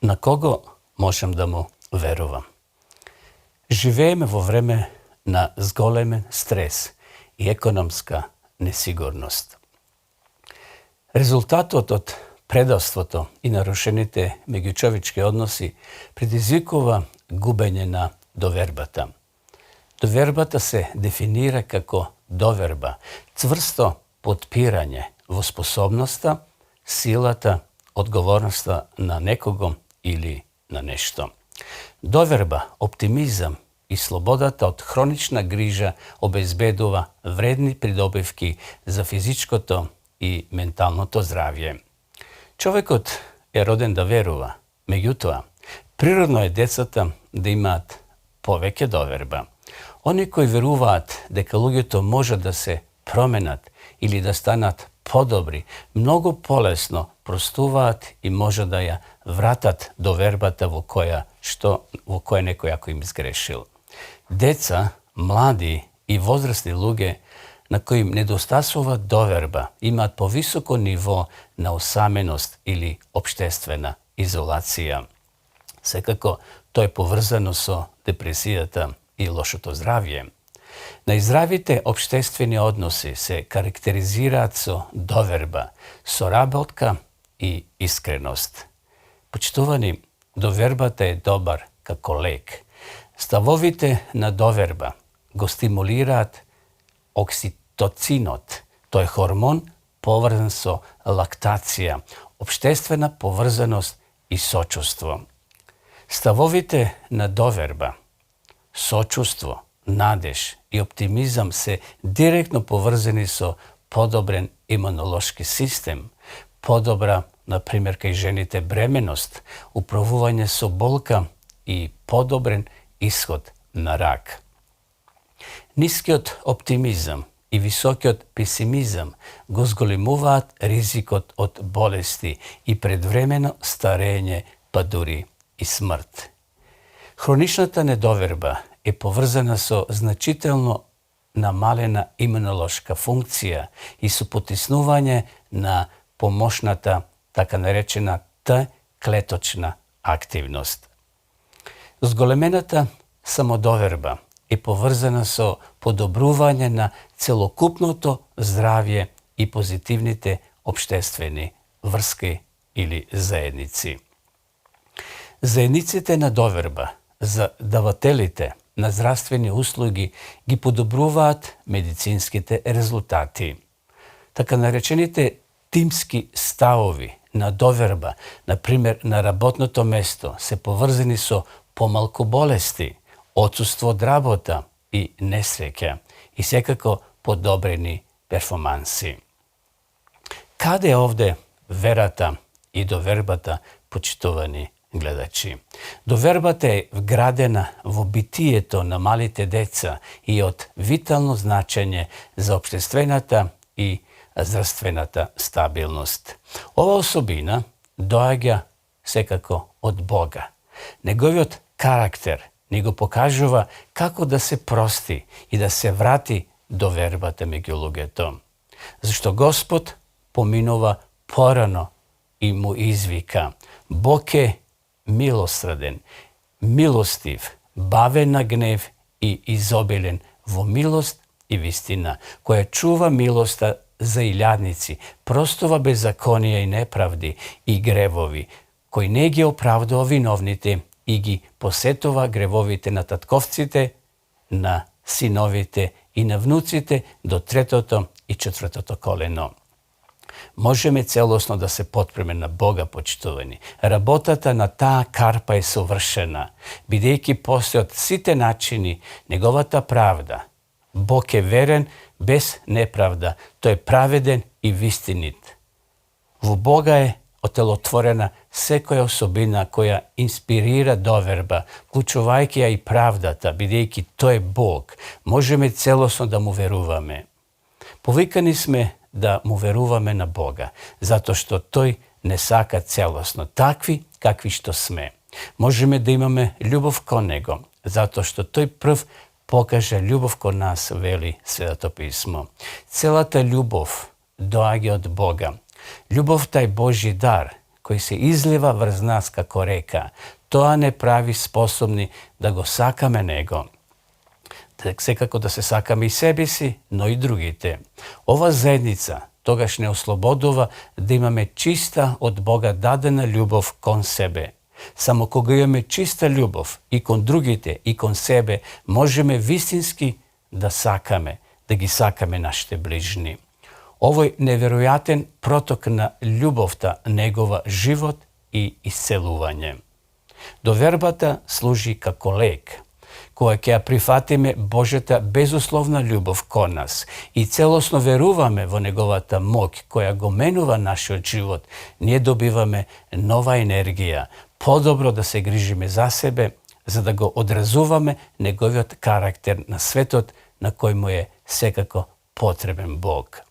На кого можем да му верувам? Живееме во време на зголемен стрес и економска несигурност. Резултатот од предавството и нарушените меѓучовечки односи предизвикува губење на довербата. Довербата се дефинира како доверба, цврсто потпирање во способноста, силата, одговорноста на некого или на нешто. Доверба, оптимизам и слободата од хронична грижа обезбедува вредни придобивки за физичкото и менталното здравје. Човекот е роден да верува, меѓутоа, природно е децата да имаат повеќе доверба. Они кои веруваат дека луѓето можат да се променат или да станат подобри, многу полесно простуваат и може да ја вратат довербата во која некој ако им сгрешил. Деца, млади и возрастни луѓе на кои им недостасува доверба имаат повисоко ниво на осаменост или општествена изолација. Секако, тоа е поврзано со депресијата и лошото здравје. Најздравите општествени односи се карактеризираат со доверба, соработка и искреност. Почитувани, довербата е добар како лек. Ставовите на доверба го стимулираат окситоцинот. Тој е хормон поврзан со лактација, општествена поврзаност и сочувство. Ставовите на доверба, сочувство, надеж и оптимизам се директно поврзани со подобрен имунолошки систем, подобра, например, кај жените бременост, управување со болка и подобрен исход на рак. Нискиот оптимизам и високиот песимизам го зголемуваат ризикот од болести и предвремено старење, па дури и смрт. Хроничната недоверба е поврзана со значително намалена имунолошка функција и со потиснување на помошната, така наречена Т-клеточна активност. Зголемената самодоверба е поврзана со подобрување на целокупното здравје и позитивните општествени врски или заедници. Заедниците на доверба за давателите на здравствени услуги ги подобруваат медицинските резултати. Така наречените тимски ставови на доверба, например на работното место, се поврзани со помалку болести, отсуство од работа и несреќа и секако подобрени перформанси. Каде е овде верата и довербата, почитувани гледачи? Довербата е вградена во битието на малите деца и од витално значење за општествената и здравствената стабилност. Ова особина доаѓа секако од Бога. Неговиот карактер ни го покажува како да се прости и да се врати довербата меѓу луѓето. Зашто Господ поминува порано и му извика: Бог е милосреден, милостив, бавен на гнев и изобилен во милост и вистина, која чува милоста за илјадници, простува беззаконија и неправди и гревови, кој не ги оправдува виновните и ги посетува гревовите на татковците, на синовите и на внуците до третото и четвртото колено. Можеме целосно да се потпреме на Бога, почитувани. Работата на таа карпа е совршена, бидејќи постојат сите начини неговата правда. Бог е верен без неправда, тој е праведен и вистинит. Во Бога е отелотворена секоја особина која инспирира доверба, вклучувајќи ја и правдата, бидејќи тој е Бог. Можеме целосно да му веруваме. Повикани сме да му веруваме на Бога, затоа што тој не сака целосно такви какви што сме. Можеме да имаме љубов кон него, затоа што тој прв покажа љубов кон нас, вели Светото писмо. Целата љубов доаѓа од Бога. Љубовта е Божји дар, koji se izliva vrz nas kako reka, тоа не прави способни да го сакаме Него. Секако да се сакаме и себе си, но и другите. Ова заедница тогаш не ослободува да имаме чиста од Бога дадена љубов кон себе. Само кога имаме чиста љубов и кон другите и кон себе, можеме вистински да сакаме, да ги сакаме нашите ближни. Овој неверојатен проток на љубовта негова живот и исцелување. Довербата служи како лек, која ќе ја прифатиме Божјата безусловна љубов кон нас и целосно веруваме во неговата моќ која го менува нашиот живот, ние добиваме нова енергија, подобро да се грижиме за себе, за да го одразуваме неговиот карактер на светот на кој му е секако потребен Бог.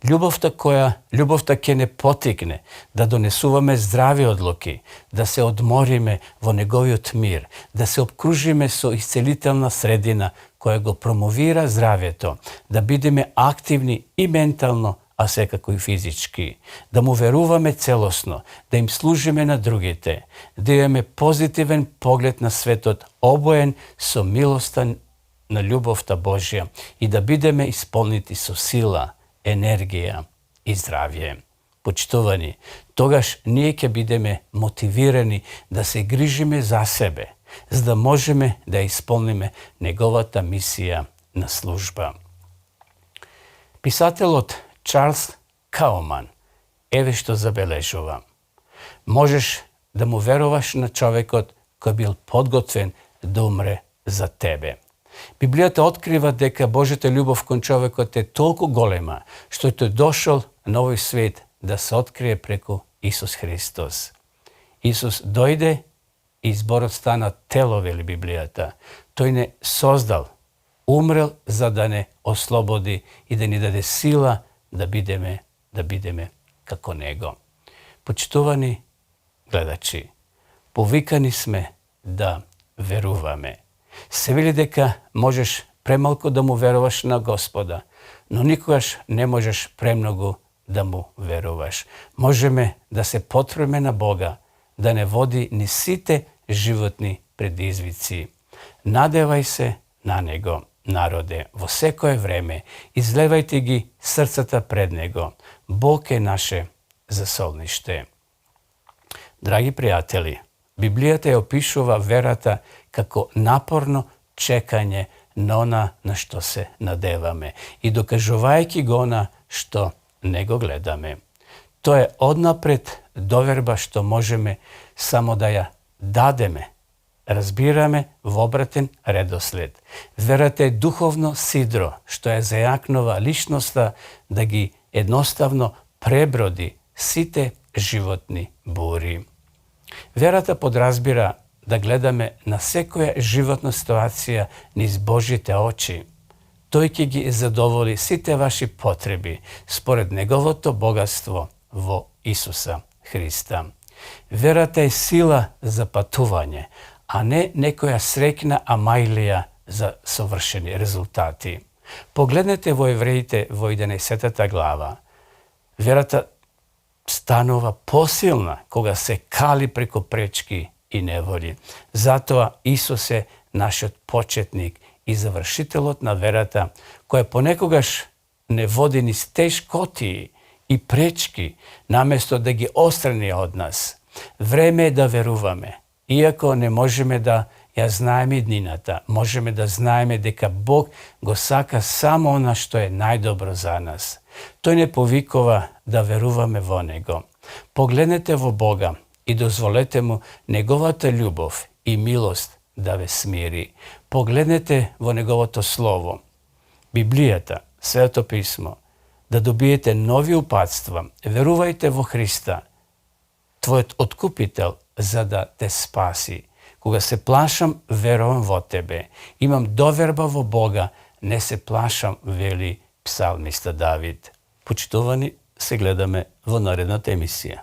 Љубовта ќе не потикне да донесуваме здрави одлуки, да се одмориме во неговиот мир, да се обкружиме со исцелителна средина која го промовира здравието, да бидеме активни и ментално, а секако и физички, да му веруваме целосно, да им служиме на другите, да имаме позитивен поглед на светот, обоен со милоста на љубовта Божја и да бидеме исполнити со сила, енергија и здравје. Почитувани, тогаш ние ќе бидеме мотивирани да се грижиме за себе, за да можеме да исполниме неговата мисија на служба. Писателот Чарлс Кауман еве што забележува. Можеш да му веруваш на човекот кој бил подготвен да умре за тебе. Библијата открива дека Божјата љубов кон човекот е толку голема, што тој дошол на овој свет да се открие преку Исус Христос. Исус дојде и зборот стана тело, вели Библијата. Тој не создал, умрел за да не ослободи и да ни даде сила да бидеме како Него. Почитувани гледачи, повикани сме да веруваме. Се вели дека можеш премалку да му веруваш на Господа, но никогаш не можеш премногу да му веруваш. Можеме да се потврдиме на Бога, да не води ни сите животни предизвици. Надевај се на Него, народе, во секое време, излевајте ги срцата пред Него. Бог е наше засолниште. Драги пријатели, Библијата ја опишува верата како напорно чекање на она на што се надеваме и докажувајќи го на што не го гледаме. Тоа е однапред доверба што можеме само да ја дадеме, разбираме во обратен редослед. Верата е духовно сидро што ја зајакнува личноста да ги едноставно преброди сите животни бури. Верата подразбира да гледаме на секоја животна ситуација низ Божите очи. Тој ќе ги задоволи сите ваши потреби според неговото богатство во Исуса Христа. Верата е сила за патување, а не некоја среќна амајлија за совршени резултати. Погледнете во Евреите во 11 глава. Верата станува посилна кога се кали преку пречки и неволи. Затоа Исус е нашиот почетник и завршителот на верата, која понекогаш не води низ тешкоти и пречки, наместо да ги острани од нас. Време е да веруваме. Иако не можеме да ја знаеме иднината, можеме да знаеме дека Бог го сака само она што е најдобро за нас. Тој не повикува да веруваме во Него. Погледнете во Бога и дозволете му неговата љубов и милост да ве смири. Погледнете во неговото слово, Библијата, Свето писмо, да добиете нови упатства. Верувајте во Христа, твојот откупител, за да те спаси. Кога се плашам, верувам во тебе. Имам доверба во Бога, не се плашам, вели псалмиста Давид. Почитувани, се гледаме во наредната емисија.